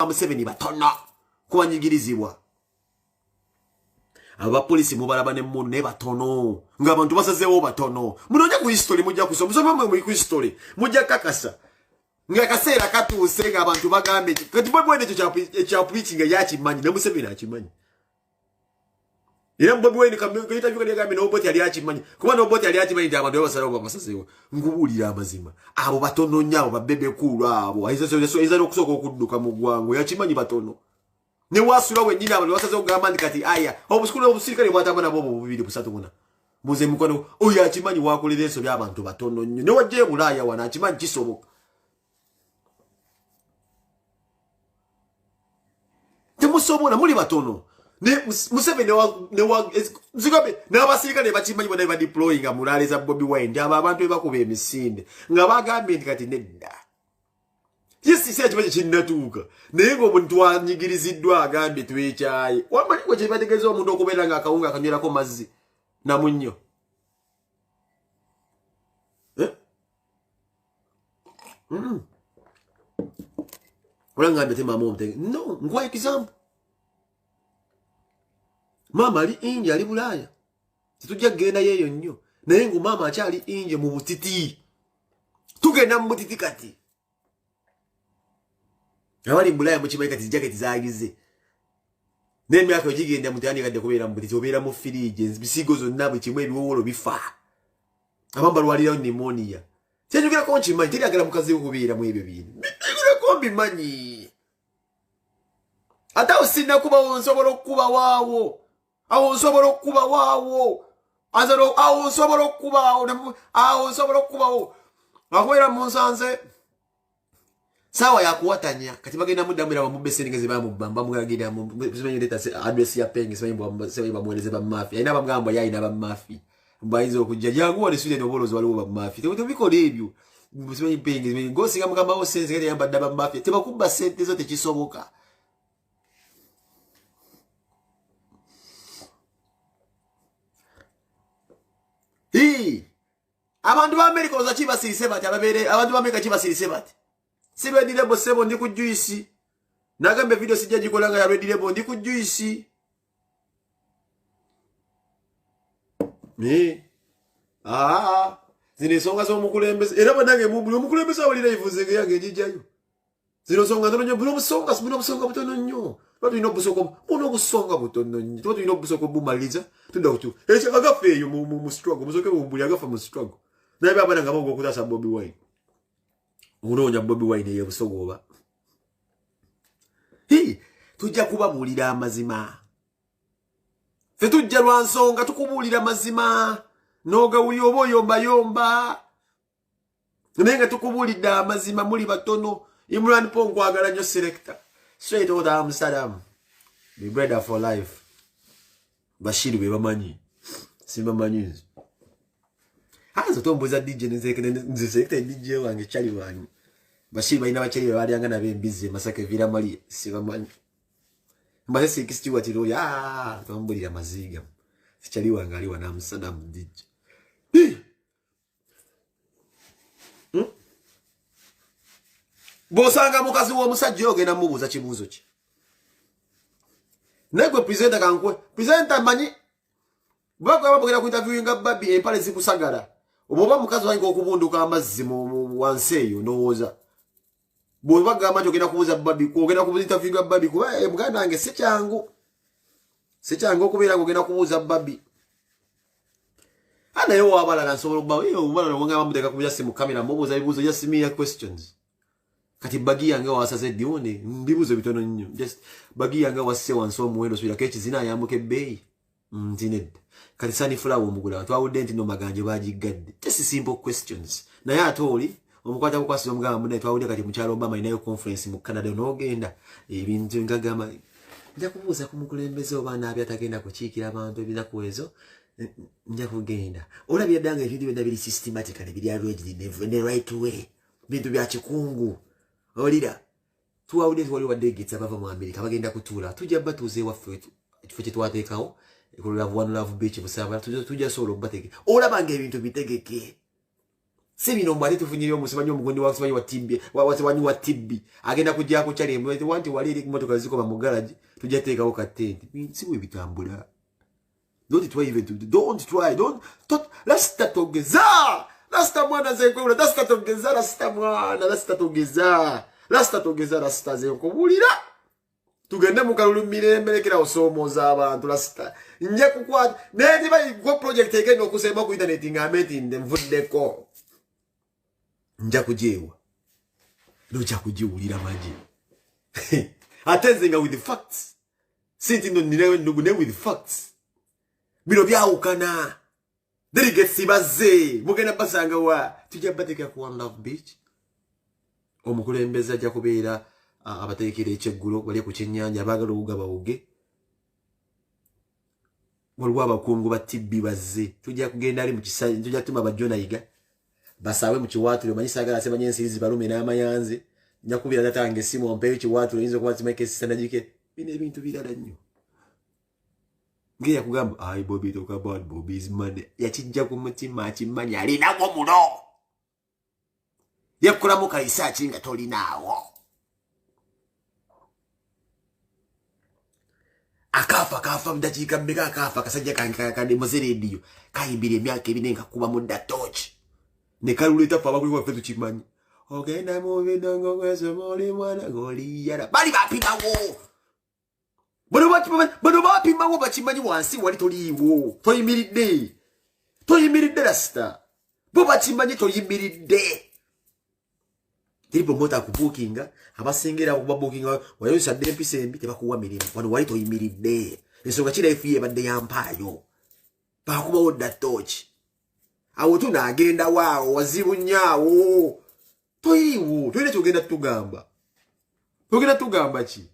Museveni batono kubanyigirizibwa abapolisi mubalaba ne mundu ne batono ng'abantu basazeewo batono munonya ku history mujja kusoma musoma mu ku history mujja kakasa ngakaseera katuuse ng'abantu bagambe kati bwene kya preaching yakimanyi ne Museveni akimanyi era Bobi Wine kamwe interview kali gambe no boti ali akimanyi kuba no boti ali akimanyi nti abantu basalawo basazeewo ngubulira amazima abo batono nyabo babebe kulu abo aiza okusoka okudduka mu gwango yakimanyi batono ne wasula wenyina abantu basazeewo gamba ndi kati aya obusikulu obusirikale bwatamana bobo bubiri busatu buna muze mukono oyo akimanyi wakolera eso by'abantu batono nnyo ne wajje bulaya wana akimanyi kisoboka temusobola muli batono ne Museveni zigabe n'abasirikale bakimanyi bonna ba deploying mulale za Bobi Wine aba abantu bakuba emisinde nga bagambe ndi kati nedda yesi se kibaje kinnatuuka naye ng'omuntu anyigiriziddwa agambe twekyaye wamanyi ko kyebategeeza omuntu okubeera nga akawunga akanywerako mazzi na munnyo Ulangambe te mama omutenge no ngwa example mama ali inje ali bulaya situjja genda yeyo nnyo naye ngo mama akyali inje mu butiti tugenda mu butiti kati abali bulaya mu kimanyi kati jacket zaagize n'emyaka ogigenda mutandi kadde kubeera mu butiti obeera mu firije bisigo zonna bwe kimwe ebiwowolo bifa abamba lwalirawo pneumonia kyenjogera ko nkimanyi teryagala mukazi we kubeera mu ebyo bintu ko mbimanyi ate osinna kuba nsobola okuba waawo awo nsobola okuba waawo azalo awo nsobola okuba awo nsobola okubawo akwera mu nsanze sawa yakuwatanya kati bagenda mudamira wa mubeseringa ze bamubamba mugagira mu zimenye leta address ya penge zimenye bamweleze ba mafia ina bamgamba yayi na ba mafia mbayizo okujja jangu wali suje nobolozo waliwo ba mafia tebuto bikola ebyo zimenye penge zimenye gosinga mugamba osenze kali yamba daba mafia tebakubba sente zote kisoboka abantu ba America oza kibasirise bati ababere abantu ba America kibasirise bati sibe dilebo sebo ndi ku juice nagambe video sijja gikolanga ya ready lebo ndi ku juice zine songa zo mukulembeze era banange mukulembeze awulira ivuze yange jijjayo zino songa nyo buno busonga butono nnyo twatu ino busonga butono nnyo twatu ino busoko bumaliza tunda kutu eche agafe yo mu struggle musoke bumbuli agafa mu struggle naye baba nanga bogo kutasa Bobi Wine unonya Bobi Wine ye busogoba tujja kubabulira amazima fe tujja lwansonga tukubulira amazima noga uyobo yomba nenga tukubulidde amazima muli batono Imran Pongo agala nyo selector straight out of Amsterdam the brother for life Bashir be bamanyi sibamanyi hazo tomboza DJ nze selector DJ wange chali wanyu Bashir bayina bachali bali anga nabe mbize Masake Villa Mali sibamanyi mbase 60 watiro ya tombulira maziga sichali wange ali wana Amsterdam DJ Bosanga mukazi wo musajja ogenda mubuza kibuzo ki Negwe presenter kankwe presenter manyi bako abagera ku interview nga babi empale zikusagala oboba mukazi wange okubunduka amazzi mu wanseyo ndowooza bwo bagamba nti ogenda kubuza babi ogenda kubuza interview nga babi kuba muganda wange si kyangu okubeera ogenda kubuza babi ana yo abalala nsobola okuba yo abalala wanga bamuteka kubuza simu kamera mubuza bibuzo ya simia questions kati bagi yange wasaze dione mbibuzo bitono nnyo just bagi yange wasise wanso muwendo swira kechi zina yamuke bay ntined kati sani flower omugula twawudde nti no maganje bajigadde just simple questions naye atoli omukwata kukwasi omugamba naye twawudde kati mukyalo Obama inayo conference mu Canada n'ogenda ebintu ngagama nja kubuuza ku mukulembeze oba naabi atagenda kukiikira abantu ebinakuwezo nja kugenda olabye ddanga ebintu byonna biri systematically biri arranged in the right way bintu bya kikungu olira tuwawudde wali wadde gitsa bava mu America bagenda kutuula tujja batuuze waffe ekifo kye twateekawo ekulula One Love Beach busaba tujja solo bateke olaba nga ebintu bitegeke Si bino mwali tufunyire omusimanyi omugondi wa simanyi wa tibbi wasimanyi wa tibbi agenda kujja ku chali mwete wanti wali motoka ziko mu garage tujja teeka ko katenti si we bitambula. Don't try even to don't try don't lasta togeza lasta mwana zenkula lasta togeza lasta mwana lasta togeza lasta zenkubulira tugende mu kalulu miremberekera osomoza abantu lasta nje kukwata neti bayi go project egenda okusema ku internet ngameti nvuddeko nja kujewa noja kujiwulira maji atenzenga with the facts sinti no nilewe nugune with facts bino byawukana delegates baze mugenda basanga wa tujja bateka ku One Love Beach omukulembeza ajja kubeera abateekera ekyeggulo bali ku kyennyanja abagala okugaba uge waliwo abakungu ba tibbi baze tujja kugenda ali mu kisayi tujja tuma bajona yiga basawe mu kiwatule manyi sagala semanye ensirizi balume n'amayanze nja kubira datange simu ompeyo kiwatule yinza kuba timeke sisana jike bino ebintu birala nnyo ngeya kugamba ai Bobby talk about Bobby's money yakijja ku mutima akimanya alinago muno yakola mu kaisa kinga tolinawo akafa mdajika mbega akafa kasajja kande muziridiyo kayimbire emyaka ebinenga kuba mu datochi ne kaluleta pa bakuli wa fetu chimanyi ogenda mu bidongo kweso moli mwana goli yara bali bapimawo bono bapimawo bachimanyi wansi wali toliwo toyimiridde rasta bo bachimanyi toyimiridde tilipo mota kubukinga abasengera kubabukinga wayosa dempise embi tebakuwa mirimu wano wali toyimiridde ensonga kira ifiye badde yampayo bakuba oda torch awo tunagenda waawo wazibu nnyawo toyiwo toyina kyogenda tugamba ki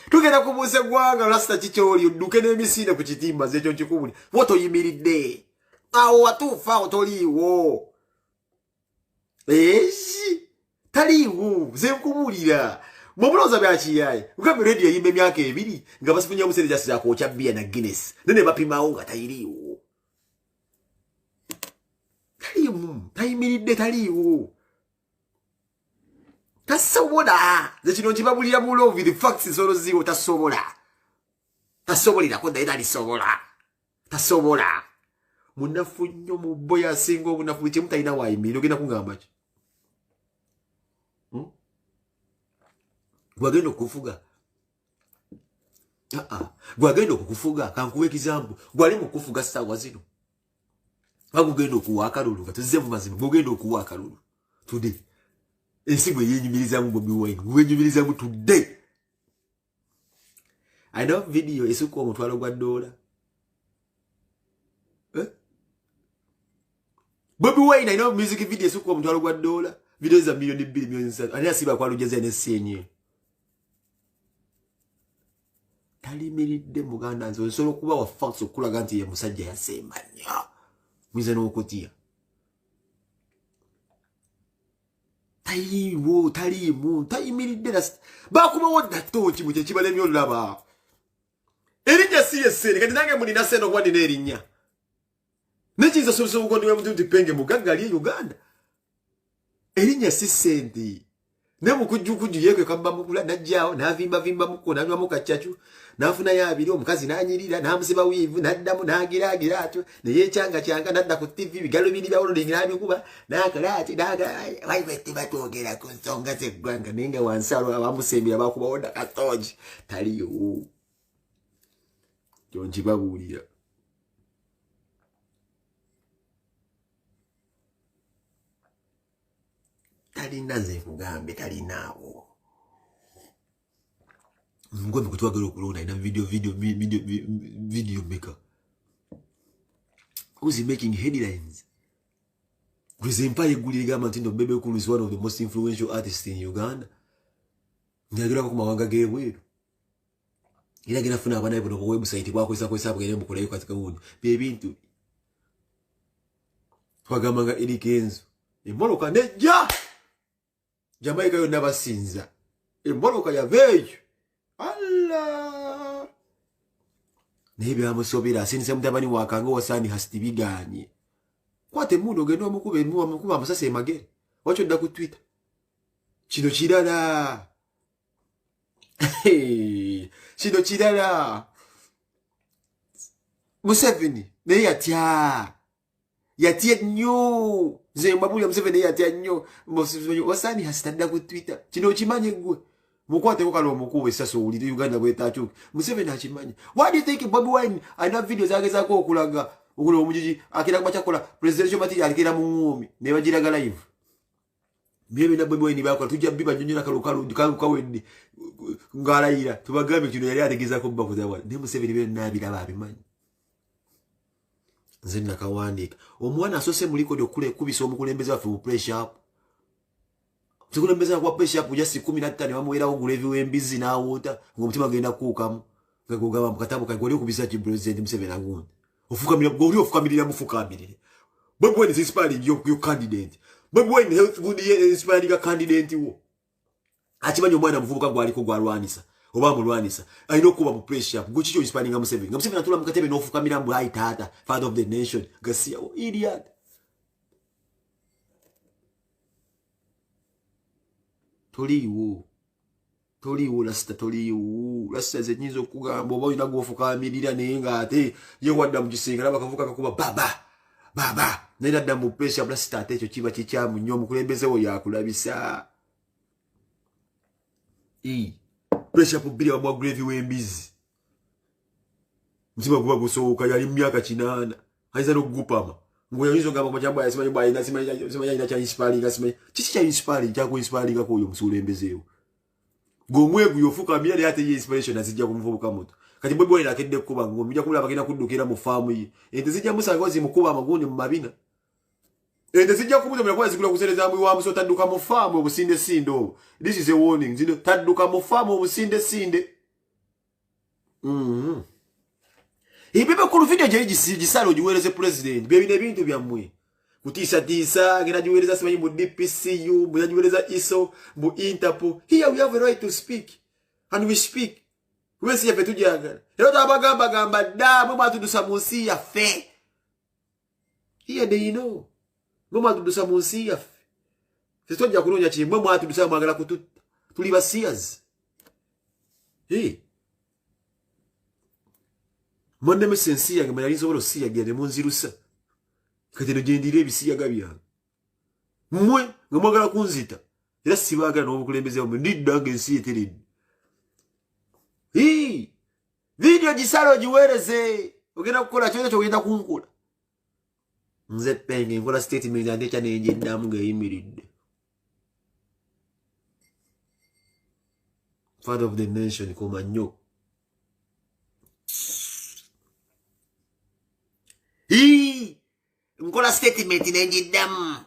tugenda kubuusa eggwanga rasta kikyoli odduke n'emisinde ku kitimba zekyo nkikubuli wo toyimiridde awo watuufa awo toliiwo taliiwo zenkubulira mubulooza byakiyaye ugambe radio yimba emyaka ebiri nga basifunya omusereza siza kwokya bia na Guinness nene bapimawo nga tayiriiwo tayimiridde taliiwo tasobola zekino nkibabulira mu love the facts zolo ziwo tasobolirako naye tasobola munafu nnyo mu boya asinga obunafu kyemu talina wayimirira ogenda kungamba ki gwagenda okukufuga kankuwa ekizambu gwali mu kufuga ssaawa zino bagugenda okuwa akalulu katuzize mu mazima gwogenda okuwa akalulu today ensigo yenyumirizamu Bobi Wine gwenyumirizamu today I know video esuka omutwalo gwa $1 Bobi Wine I know music video esuka omutwalo gwa $1 video za milioni 2 milioni 3 ani asiba kwa lujeza NSNye talimiridde muganda nzo nsolo kuba wa facts okulaga nti ye musajja yasemanya mwize n'okutia tayimiridde rasta bakubawo datoki mu kye kibalemye olaba erinnya si yessene kati nange mulina seno kuba nina erinnya nekiyinza sobusa obukondi bwe muntu penge mugagga ali Uganda erinnya si sente ne mukujjukuju yekwe kamba mukula najjaawo n'avimba muko nanywa mu kachachu nafuna yabiri omukazi nanyirira namusiba wivu naddamu nagiragira atyo naye kyanga nadda ku TV bigalo biri bawulingira bikuba nakalati waibete batogera ku nsonga zeggwanga ninga wansalo abamusembera bakuba oda katoji taliyo jonji babulira talina nze kugambe talinawo ngombe kutwagala okulonda ina video maker who's making headlines with empire guli gama ntindo Bebe Cool is one of the most influential artists in Uganda nyagira ko kumawanga gebweru ila gina funa abana ibo ko website kwako isa kwesa bwene mukula yuko katika wundi bebintu twagamanga ili kenzo emboloka neja Jamaica yo nabasinza emboloka ya veyo Allah Nebi amusobira sinise mutabani wakango wasani hasitibiganye kwate muno gendo omukube mukuba amasasi emagere wacho dda ku Twitter kino kirala kino kirala Museveni ne yatya nnyo nze mbabulya Museveni yatya nnyo wasani hasitadda ku Twitter kino kimanye gwe mukwate ko kalo omukube sasa owulire Uganda bwetacho Museveni akimanye. Why do you think Bobi Wine alina videos agezako okulaga okulo omujiji akira kubachakola presidential material akira mu ngumi ne bagiraga live byebe na Bobi Wine bakola tujja biba nyonyola kalu kawedde ngalayira tubagambe kino yali ategezako bakuza wali ne Museveni byo nabiraba abimanyi nzenna kawandika omwana asose muliko dokule kubisa omukulembeze wafe mu pressure up tukulembeza kwa pressure up just 15 bamuwera ogulevi wembizi na wota ngomutima genda kukamu ngagogaba mukatabo kagole kubisa ki president Museveni agundi ofukamira goli ofukamirira mufukamirire Bobi Wine is inspiring your candidate Bobi Wine health good inspiring candidate wo akimanyo mwana muvubuka gwaliko gwalwanisa oba mulwanisa ayino kuba mu pressure up guchicho inspiring Museveni atula mukatebe nofukamira mu right tata father of the nation gasia idiot toliwo lasita zenyizo kugamba oba oyina gwofukamirira naye nga ate ye wadda mu kisinga bakavuka kakuba baba naye adda mu pressure lasita ate ekyo kiba kikyamu nnyo omukulembeze wo yakulabisa pressure pubiri wa grave wembizi mtima guba gusooka yali myaka 8 aiza n'okugupama ngoyinzo ngamba majambo yasimanyi bwayina simanyi ina cha inspiring asimanyi chichi cha inspiring cha ku inspiring ko oyo musulembezeewo gomwevu yofuka miyale ate ye inspiration azijja kumvubuka moto kati Bobi Wine akedde kuba ngomija kula bagenda kuddukira mu farm yi ente zijja musangozi mukuba amagundi mu mabina ente zijja kumuza mwe kwa zikula kusereza mu wa musota dduka mu farm obusinde sindo this is a warning zino tadduka mu farm obusinde sinde Ipipe kulu video je gisalo jiwereze president bebine bintu byamwe kutisa gena jiwereza simanyi mu DPCU mu jiwereza ISO mu Interpol. Here we have a right to speak and we speak wesi ya fetu jagala ero tabagamba da mama tudusa munsi ya fe here they know mama tudusa munsi ya fe setonja kunonya chimwe mama tudusa mwagala kututa tuli basias Monde me sensiya nga mali nsobolo siya gende munzirusa kati no gendire ebisiya gabya mwe nga mwagala kunzita era sibagala n'obukulembeze bwe ndiddange ensi eteredi video gisalo jiwereze ogenda kukola kyona kyogenda kunkola nze penge nkola statement ande kya nenjeddamu ng'eyimiridde father of the nation koma nnyo nkola statement nenjiddamu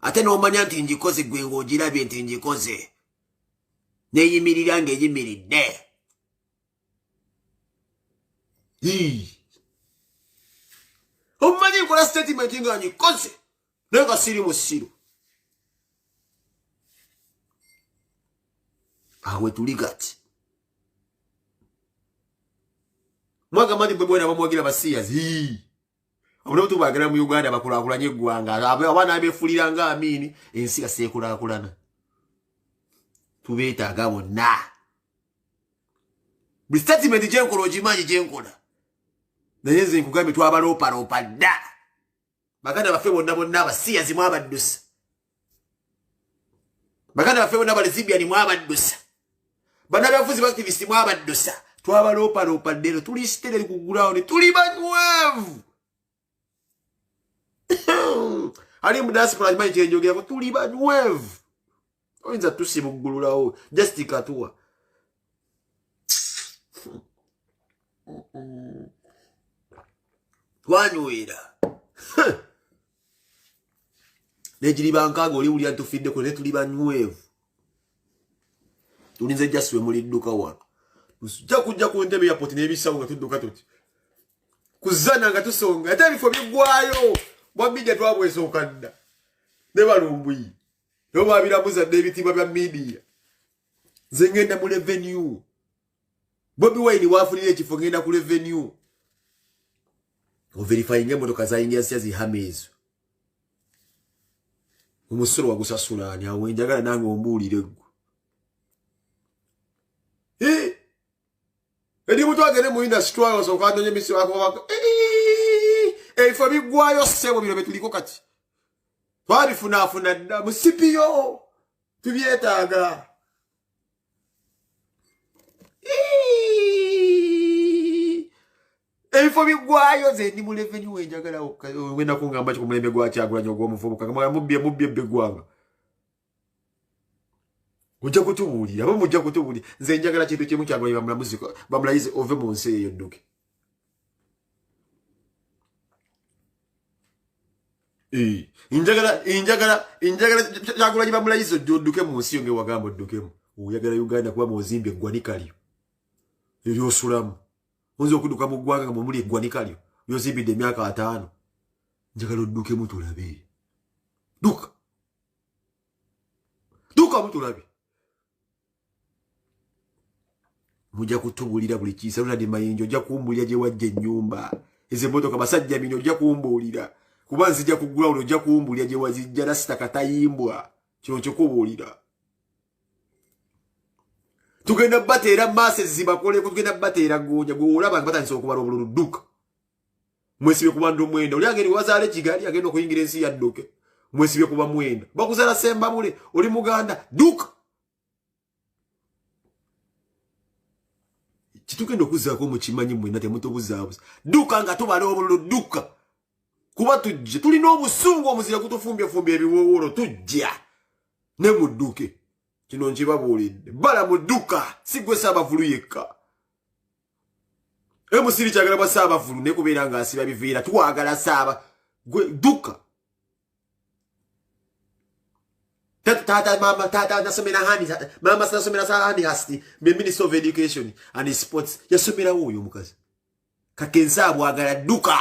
ate n'omanya nti njikoze gwe ng'ogirabye nti njikoze neeyimirira ng'eyimiridde omumanyi nkola statement nga njikoze naye nga siri mu ssiru awe tuli gati mwaga mali Bobi Wine abamwagira basias abona butu bagala mu Uganda bakulakulanye eggwanga abana abefulira nga amini ensi yasekulakulana tubeetaaga bonna statement jenkola ogimanyi jenkola naye nze nkugambe twabaloopaloopa dda baganda baffe bonna abasias mu abaddusa baganda baffe bonna balezibiani mu abaddusa bannabyabufuzi baactivist mu abaddusa twabaloopaloopa ddero tuli sitere ku ground tuli banywevu ali mu diaspora manyi kyenjogerako tuli banywevu oyinza tusibuggululawo just katuwa twanywera negiri bankaaga oli wulya ntufiddeko ne tuli banywevu tulinze jaswe muli dduka wano kujja ku ntebe ya poti n'ebisawo nga tudduka tuti kuzana nga tusonga ate ebifo biggwayo bwa media twabwesooka dda ne balumbuyi no babirabuza n'ebitiibwa bya media nze ngenda mu revenue Bobi Wine wafunira ekifo ngenda ku revenue overifying emotoka za India siyazi hamezo umusoro wagusasulani awe njagala nange ombulire gwo edi mutu agene mu industry so kandonye misi wako efo bigwayo sebo biro betuliko kati twabifuna dda mu CPO tubyetaaga efo bigwayo ze ndi mu revenue wenjagala wenda kungamba kiko mulembe gwa Kyagulanyi ogw'omuvubuka kama mubye begwanga ujja kutubulira abo mujja kutubulira nze njagala kintu kimu Kyagulanyi bamulayize ove mu nsi eyo dduke injagala Kyagulanyi bamulayize dduke mu nsi yonge wagamba ddukemu oyagala Uganda kuba muzimbye eggwanika lyo eryosulamu onzo okuduka mu ggwanga nga muli eggwanika lyo yozimbidde emyaka 5 njagala oddukemu tulabe duka mutulabe mujja kutubulira buli kisa luladi mayinjo ojja kumbulira gye wajja ennyumba ezo emmotoka basajja mino ojja kumbulira kuba nzija ku ground ojja kumbulira gye wazijja rasita katayimbwa kino kikubuulira tugenda bateera maase zibakoleko tugenda bateera gonja gwe olaba batandise okubala obululu dduka mwesibye kuba ndo mwenda oli agenda wazaala Kigali agenda okuyingira ensi ya ddoke mwesibye kuba mwenda bakuzala Sembabule oli Muganda duka kitugenda okuzaako mu kimanyi mwenda temutobuzaabuza duka nga tubala obululu duka kuba tujja tulina obusungu omuzira kutufumbye ebiwoowolo tujja ne mudduke kino nkibabuulidde bala mu dduka si gwe Saabavulu yekka emusiri kyagala bwa Saabavulu ne kubeera nga asiba biviira twagala Saaba gwe dduka tata nasomera hani mama nasomera hani hasti Minister of Education and Sports yasomera uyo mukazi Kakensa bwagala dduka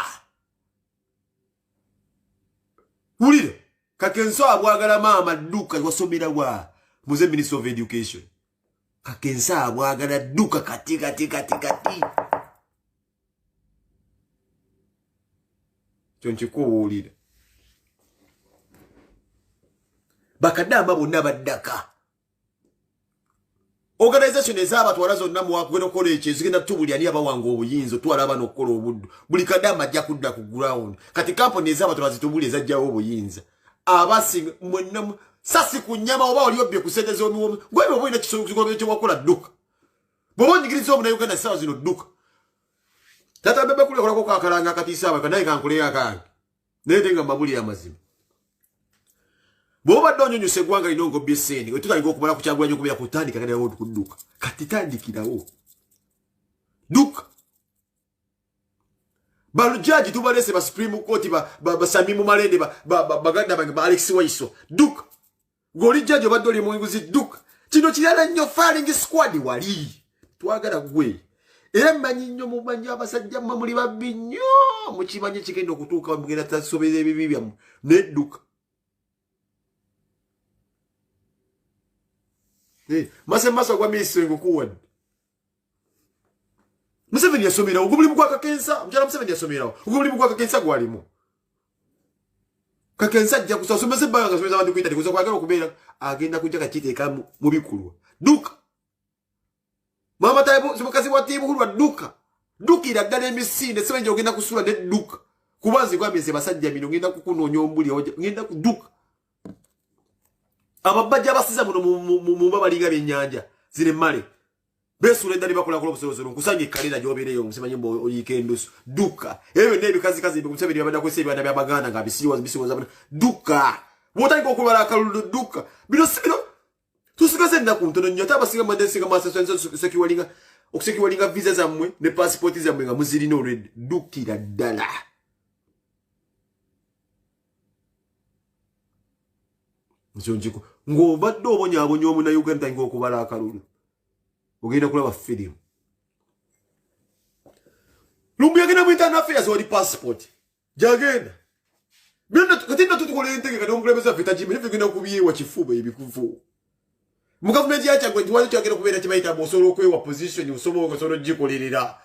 ulire Kakensa bwagala mama dduka wasomera wa muze Minister of Education Kakensa bwagala dduka kati kyonchikuwulire bakadamba bonna baddaka organization ezabatwala zonna muwakugenda okukola ekyo zigenda tubuli ani abawanga obuyinza twala abana okukola obuddu buli kadamba ajja kudda ku ground kati kampuni ezabatwala zitubuli ezajjawo obuyinza abasinga mwenna sasi ku nnyama oba oli obbye ku sente z'omiwomi gwebe oba olina kikolobero kye wakola dduka bw'oba onyigiriza omuna Uganda essaawa zino dduka tata bebe kulekolako kakalanga akatiisa abaka naye kankuleyo akange naye te nga mbabulira amazima bw'obadde onyonyose eggwanga lino ng'obbye ssente we tutandika okumala ku Kyagulanyi okubeera kutandika kanawo kudduka kati tandikirawo dduka balujaji tubalese ba Supreme Court ba Samimu Malende baganda bange ba Alex Waiso dduka goli jaji obadde oli munguzi dduka kino kirala nnyo firing squad wali twagala gwe era mmanyi nnyo mumanyi abasajja mmwe muli babbi nnyo mukimanyi kigenda okutuuka mugenda tasobeza ebibi byammwe nedduka masemasa gwa ministre ngokuwadde Museveni yasomerawo ogubulimu gwa Kakensa mujala Museveni yasomerawo ogubulimu gwa Kakensa gwalimu Kakensa ajja kusomesa ebbaga gasomesa abantu kwita dikuza kwagala okubeera agenda kujja kakiteeka mu bikulwa duka mama taibu simukazi wa tibu hulwa duka dukira ddala emisinde sebenje ogenda kusula ne duka kubanzi kwameze basajja bino ngenda kukunoonya ombuli ngenda kuduka ababajja basiza muno mu babalinga byennyanja zire male besule ndali bakola kola obusolosolo nkusanye kalira gyobereyo musimanye mbo oyikeendus duka ewe nebikazi kazi bikumsebiri babanda kwese bana byabaganda nga bisiwa zabana duka wotali ko kubala kalulu duka bino tusigaze ndaku ntono nyota basinga madensinga masasense sekiwalinga okusekiwalinga visa zammwe ne passport zammwe nga muzirina already dukira ddala njonjiko ngobadde obonyaabonye omuna Uganda ng'okubala akalulu ogenda kulaba film lumbi agenda mu internal affairs wali passport jagenda bino katinda tutukola entege kati omukulembeza feta jimi nifigenda kubiyewa kifuba ebikufu mu government ya Kyagulanyi wali kyagenda kubeera kibayita bosolo okwewa position usobo okosolo gikolerera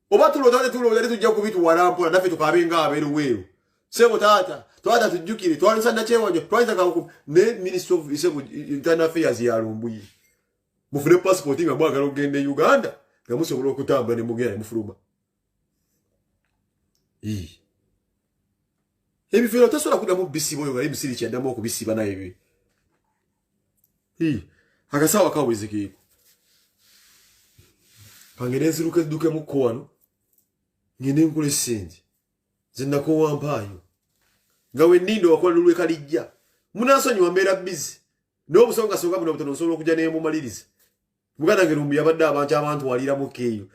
Oba tulota tujja kubituwala mpola naffe tukabenga abeeru weeru. Sebo taata tujjukire twalisa nakyewanyo twalisa kaku ne Minister of Internal Affairs ya Lumbuye. Mufune passport nga mwagala ogende Uganda nga musobola okutambula ne mugenda mufuluma. Ebifeero tasobola kuddamu bisibo nga ebisiri kyaddamu okubisiba naye. Akasawa kawezeke. Kangene nziruke duke mukko wano. Ngene nkule sente. Zinako wampayo. Ngawe ndindo wakola lulwe kalijja. Munansonyi mbeera busy. N'obusonga songa buno butono nsobola okujja ne mumaliriza. Muganda ngerumbi yabadde abantu walira mukeeyo.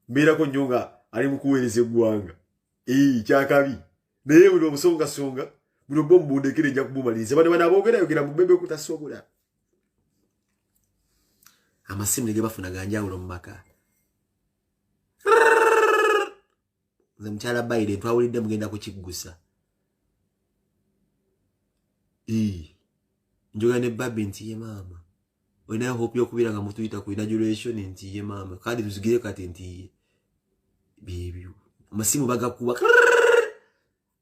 Mbeerako nnyo nga ali mu kuweereza eggwanga. Kyakabi. Naye buno obusonga songa buno bombundekere nja kubumaliriza. Bano boogera yogera mu bebe kutasobola. Amasimu ge bafuna ganjawulo mu maka. Nze mchala Biden twawulidde mugenda kukiggusa. Njoga ne Babi nti ye mama. Oyina hope y'okubira nga mutuyita ku inauguration nti ye mama. Kandi tuzigire kati nti bibyo. Amasimu bagakuba.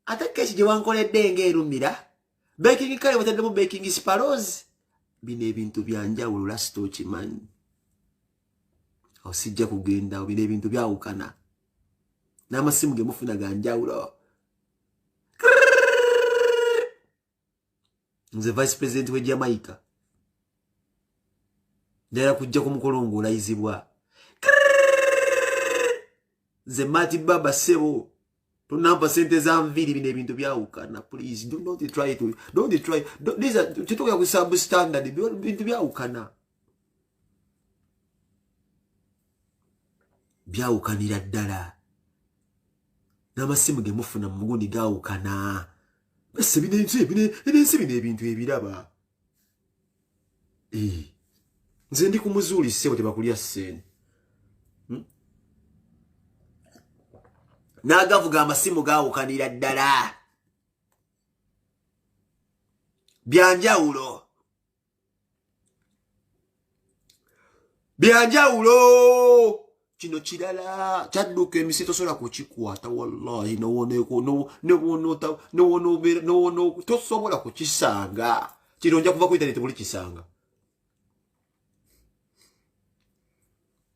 Ate keshi gye wankoledde ng'erumira. Baking kale bataddemu baking sparrows. Bino ebintu byanjawulo lasito kimanyi. Osijja kugenda bino ebintu byawukana. N'amasimu ge mufuna ganjawulo. Nze Vice President we Jamaica. Ndera kujja kumukolongo olayizibwa. Nze Mati Baba Sebo. Tunampa sente za mviri bino ebintu byawukana. Please don't try. These are tutoka ku substandard bintu byawukana. Byawukanira ddala. N'amasimu ge mufuna mu mugundi gaawukana. Bese bino ebintu ebiraba. Nze ndi ku muzuuli ssebo tebakulya ssene. N'agavuga amasimu gaawukanira ddala. Byanjawulo. Kino kirala kyadduka emisi tosobola kukikwata wallahi no tosobola kukisanga. Kino nja kuva ku internet buli kisanga.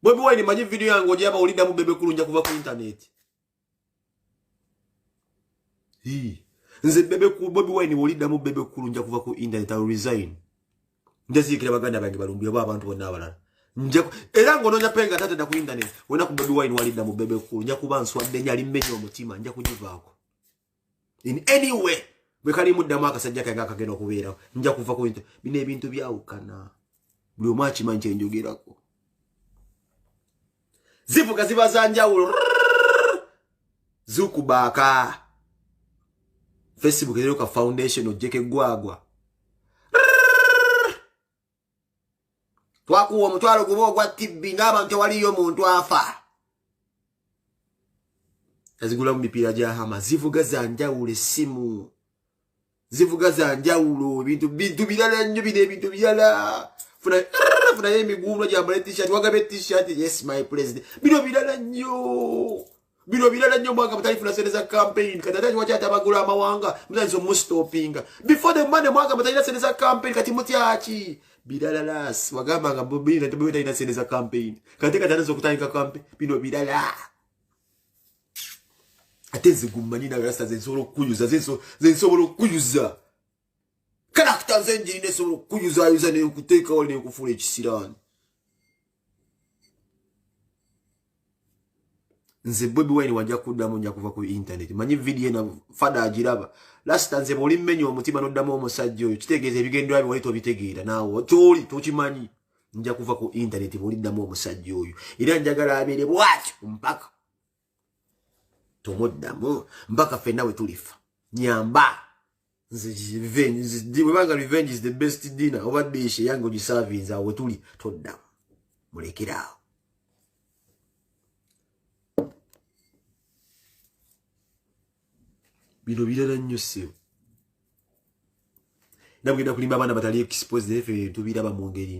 Bobi Wine manyi video yangu ojaba olida mu bebe kulunja kuva ku internet. Nze bebe ku Bobi Wine olida mu bebe kulunja kuva ku internet I resign. Ndazikira baganda bange balumbiye abantu bonna abalala. Era ngononya penga tate na ku internet wena ku Bobi Wine walida mu bebe kulunja kuba nswadde nyali mmenyo omutima nja kujivaako. In any way bwe kali muddamu akasajja kange akagenda okubeera nja kuva ku internet. Bino ebintu byawukana. Buli omu akimanyi kye njogerako. Zivuga ziba za njawulo. Zukubaka. Facebook eroka foundation ojeke gwagwa. Twakuwa omutwalo gubo gwa tibbi ng'abantu waliyo muntu afa. Azigula mu mipiira gya hama. Zivuga za njawulo essimu. Zivuga za njawulo bintu birala nnyo bino ebintu birala. Funa emiguuno gyambala t-shirt wagabe t-shirt yes my president. Bino birala nnyo. Mwaka mtalifuna sente za campaign. Katataji wachata bagula amawanga. Mzanzo mustopinga. Before the money mwaka mtalifuna sente za campaign. Kati mutiachi. Bidala las. Wagamba nga mbobini na tubuweta ina sente za campaign. Katika tanazo kutanika campaign. Bino bidala. Atezi gumanina rasta zensoro kuyuza. Karakta zenji inesoro kuyuza yuza ne kuteka wali ne kufule chisirani. Nze Bobi Wine wajja kuddamu nja kuva ku internet. Manyi video na fada ajiraba. Last nze boli mmenyo omutima noddamu omusajja oyo. Kitegeeza ebigendo byabe wali tobitegeera naawe. Toli tokimanyi. Nja kuva ku internet boli ddamu omusajja oyo. Era njagala abeere bwatyo mpaka. Tomoddamu mpaka fenna we tulifa. Nyamba. Nze revenge is the best dinner. Over dish yango giservinze awo tuli toddamu. Mulekerawo. Bino birala nnyo ssebo. Nabwenda kulimba abaana batali exposed efe tubiraba mu ngeri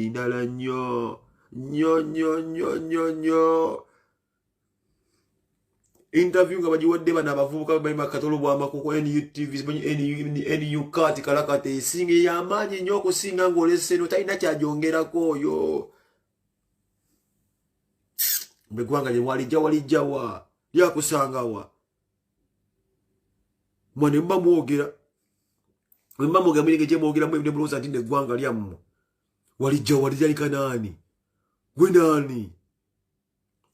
ndala nnyo. Nnyo. interview nga bagiwadde bana abavubuka bali makatolo bw'amakoko NUTV NU kati kalakate singe y'amaanyi nnyo okusinga ng'olese no talina kyagyongerako oyo mbegwanga lye walijjawa lyakusangawa mwane mba mwogera mwirige gye mwogeramu ebine mulowooza nti neggwanga lyammwe walijjawa lijalika naani gwe naani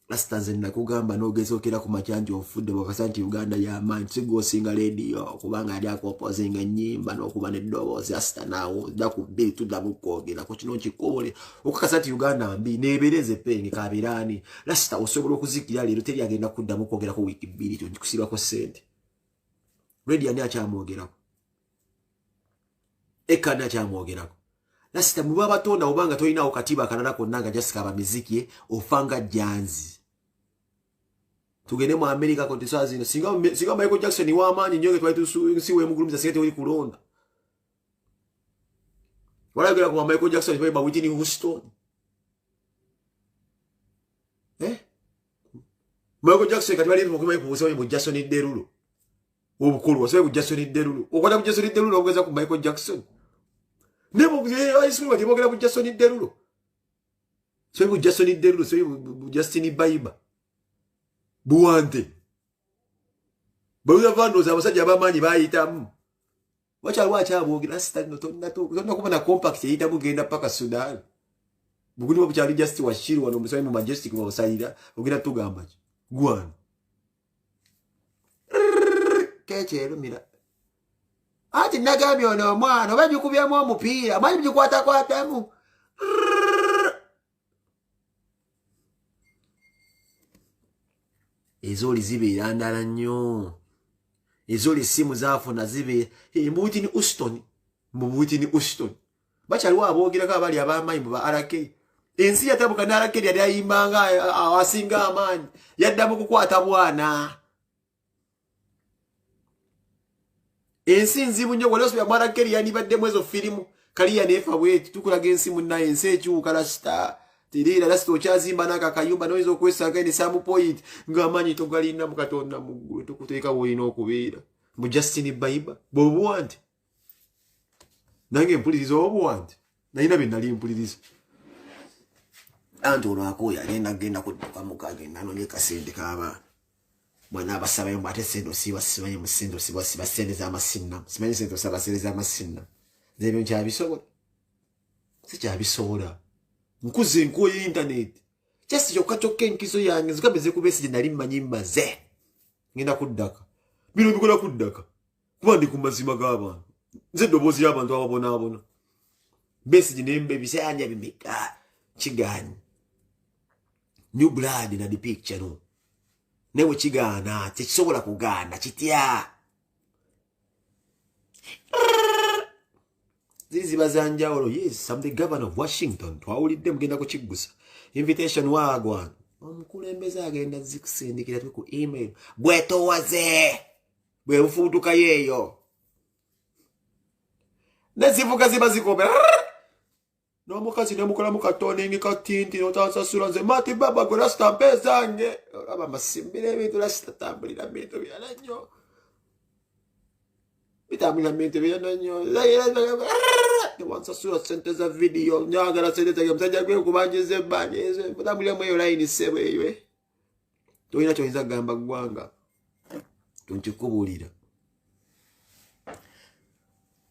Rasta nze nakugamba n'ogezookera ku makya nti ofudde bwakasa nti Uganda y'amaanyi sigoosinga leediyo kubanga ali akoopozinga ennyimba n'okuba n'eddoboozi Rasta naawo dda ku bbiri tuddamu kwogera ku kino nkikubule okukasa nti Uganda mbi neebereze peni kaabiraani Rasta osobola okuzikira leero teri agenda kuddamu kwogera ku wiiki bbiri kyo nkikusibako ssente Redi ani akyamwogerako Eka ani akyamwogerako Rasta mu babatonda obanga tolinawo katiba akalala konna nga Jessica abamiziki ofanga janzi tugende mu America konti saa zino singa Michael Jackson w'amaanyi nnyo twali tusiwe mugulumiza singa tewali kulonda walagera ku Michael Jackson ba Whitney Houston Michael Jackson kati bali mu kumanya ku busawo mu Jason Derulo obukulu wasawe ku Jason Derulo okwata ku Jason Derulo ogeza ku Michael Jackson Nebo ayisu bati bogera ku Jason Derulo so bu Jason Derulo so bu Justin Bieber buwante Bauza vano za basajja abamanyi bayitamu wacha abogera stand tonna kuba na compact yita bugenda paka Sudan buguni wabuchali just washiru wano musai mu majestic wa basayira ogera tugamba gwana kechero mira ati nagambye ono mwana obanyi kubyemu omupiira manyi bikwatakwatamu ezoli zibeera ndala nnyo ezoli simu zaafuna zibeera mbuuti ni Houston bakyaliwo aboogirako abali ab'amaanyi mu ba RK ensi yatabuka ne RK yali ayimbanga awasinga amaanyi yaddamu kukwata bwana ensi nzibu nnyo wali osubira mwana Kelly yandibaddemu ezo firimu kaliya neefa bweti tukulaga ensi munnaye ensi ekyuka Rasta tirira Rasta okyazimba n'aka kayumba n'oyinza okwesanga ne Sam Point ng'amaanyi togalina mu Katonda mu ggwe tukuteeka w'olina okubeera mu Justin Bieber bw'obuwante nange mpuliriza obuwante nalina bye nali mpuliriza anti olwakooyo agenda kudduka muka agenda anoonye kasente k'abaana mwana abasabayo mbate sendo simanyi mu sendo sibasende z'amasinna simanyi sendo sabasende z'amasinna zebyo nkyabisobola sikyabisobola nkuze enkuoyo internet kyasi kyokka enkizo yange zigambe zekubesi gye nali mmanyi mmaze ngenda kuddaka bino bikola kuddaka kuba ndi ku mazima g'abantu nze eddoboozi y'abantu ababonaabona besi gye nembe bisayanja bimeka kigaanyi new blood na the picture no newe kigaana tekisobola kugaana kitya ziba za njawulo yes I'm the governor of Washington twawulidde mugenda kukiggusa invitation wagwana omukulembeze agenda zikusindikira twe ku email bwetowaze bwe bufuutuka yeeyo nezivuga ziba zikobera n'omukazi nemukolamu katoningi katinti notansasula nze mati baba gwe Rasta mpe zange aba masimbira ebintu Rasta tambulira bintu byana nnyo bitambulira bintu byana nnyo newansasula sente za video nyagala sente zange musajja gwe kubanjiza ebbanja ezo mutambuliramu eyo layini ssebo eyo tolina kyoyinza kugamba ggwanga tunkikubuulira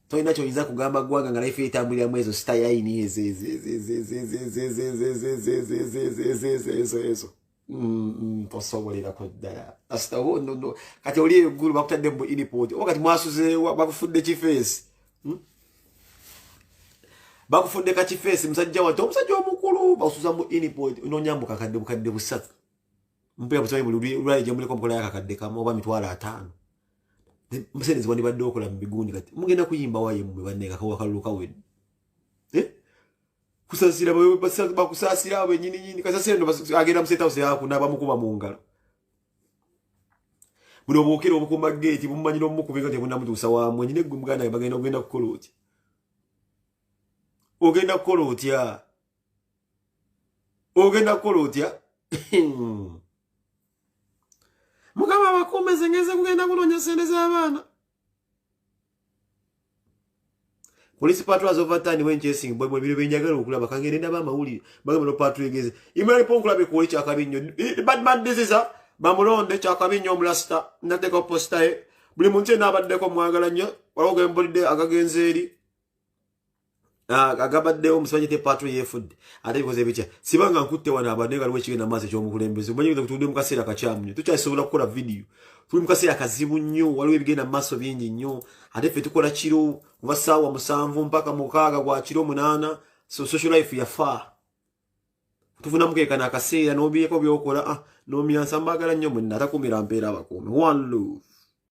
tolina kyoyinza kugamba ggwanga nga life etambuliramu ezo sitayayini ezo tosobolerako ddala asita kati oli eggulu bakutadde mu input oba kati mwasuzeewa bakufudde kifeesi bakufudde kakifeesi musajja wate omusajja omukulu basuza mu input nonyambu kakadde bukadde busatu mpera busabe buli lwali gye muliko mukola yakakadde kamu oba mitwalo 5 musene zibani badde okola mu bigundi kati mugenda kuyimba waye mu baneka kawa kaluluka wedde kusasira bakusasira abo nyini kasasira ndo agenda museta ose yakuna bamukuba mu ngalo buli obukira obukuma gate bumanyiro mukubega te kuna mutusa wa mwe nyine gwe muganda bagenda ogenda kukola oti ogenda kukola otya ogenda kukola otya mukama abakuume zengeze kugenda kunonya sente z'abaana. Police patrols over time when chasing boy biro benjagala okulaba kangere ndaba amawuli bagamba no patrol egeze imwe ponkulabe ko cha kabinyo bad this is a bamulonde cha kabinyo omulasta nateka posta buli muntu n'abadde ko mwagala nnyo waloga embolide akagenze eri agabadde omusanye te patrol yefudde ate bikoze bicha sibanga nkutte wana abadde ngaliwe kigenda maze kyo mukulembeze umanyi kutunde mukasera kachamunyo tukyasobola kukola video tuli mukasera kazibu nnyo waliwe bigenda maso bingi nnyo ate fe tukola kiro kuva sawa 7 mpaka 6 gwa kiro 8 so social life ya fa tufuna mukeka na kaseera nobiyeko byokola no myansa mbagala nnyo mwe natakumira mpeera abakuumi one love.